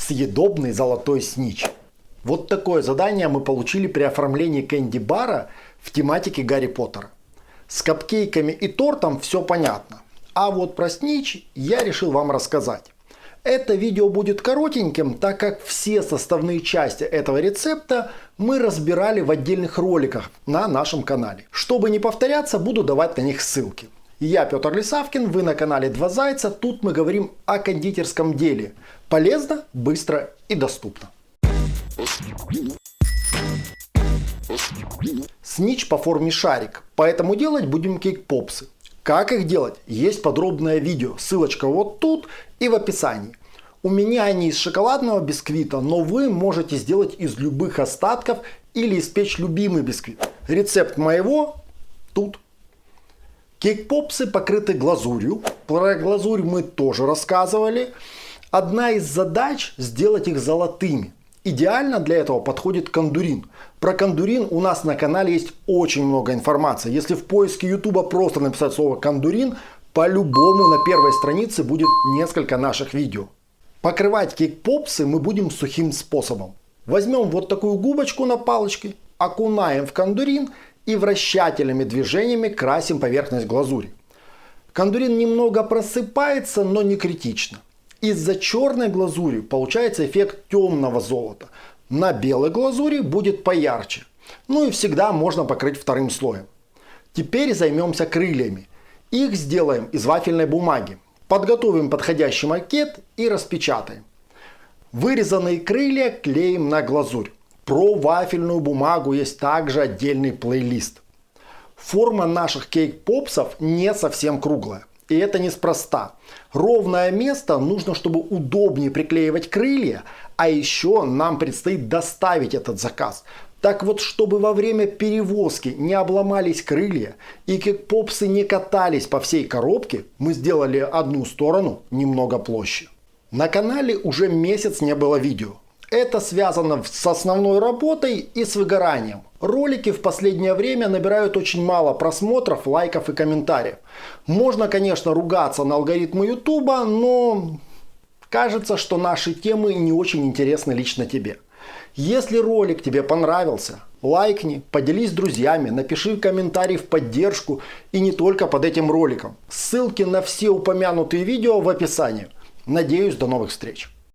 съедобный золотой снич. Вот такое задание мы получили при оформлении кэнди-бара в тематике Гарри Поттера. С капкейками и тортом все понятно. А вот про снич я решил вам рассказать. Это видео будет коротеньким, так как все составные части этого рецепта мы разбирали в отдельных роликах на нашем канале. Чтобы не повторяться, буду давать на них ссылки. Я Петр Лисавкин, вы на канале Два Зайца. Тут мы говорим о кондитерском деле. Полезно, быстро и доступно. Снич по форме шарик, поэтому делать будем кейк-попсы. Как их делать? Есть подробное видео, ссылочка вот тут и в описании. У меня они из шоколадного бисквита, но вы можете сделать из любых остатков или испечь любимый бисквит. Рецепт моего тут. Кейк-попсы покрыты глазурью. Про глазурь мы тоже рассказывали. Одна из задач сделать их золотыми. Идеально для этого подходит кондурин. Про кондурин у нас на канале есть очень много информации. Если в поиске YouTube просто написать слово кондурин, по-любому на первой странице будет несколько наших видео. Покрывать кейк-попсы мы будем сухим способом. Возьмем вот такую губочку на палочке, окунаем в кондурин и вращательными движениями красим поверхность глазури. Кондурин немного просыпается, но не критично. Из-за черной глазури получается эффект темного золота. На белой глазури будет поярче. Ну и всегда можно покрыть вторым слоем. Теперь займемся крыльями. Их сделаем из вафельной бумаги. Подготовим подходящий макет и распечатаем. Вырезанные крылья клеим на глазурь. Про вафельную бумагу есть также отдельный плейлист. Форма наших кейк-попсов не совсем круглая. И это неспроста. Ровное место нужно, чтобы удобнее приклеивать крылья, а еще нам предстоит доставить этот заказ. Так вот, чтобы во время перевозки не обломались крылья и кейк-попсы не катались по всей коробке, мы сделали одну сторону немного площе. На канале уже месяц не было видео. Это связано с основной работой и с выгоранием. Ролики в последнее время набирают очень мало просмотров, лайков и комментариев. Можно, конечно, ругаться на алгоритмы YouTube, но кажется, что наши темы не очень интересны лично тебе. Если ролик тебе понравился, лайкни, поделись с друзьями, напиши комментарий в поддержку и не только под этим роликом. Ссылки на все упомянутые видео в описании. Надеюсь, до новых встреч.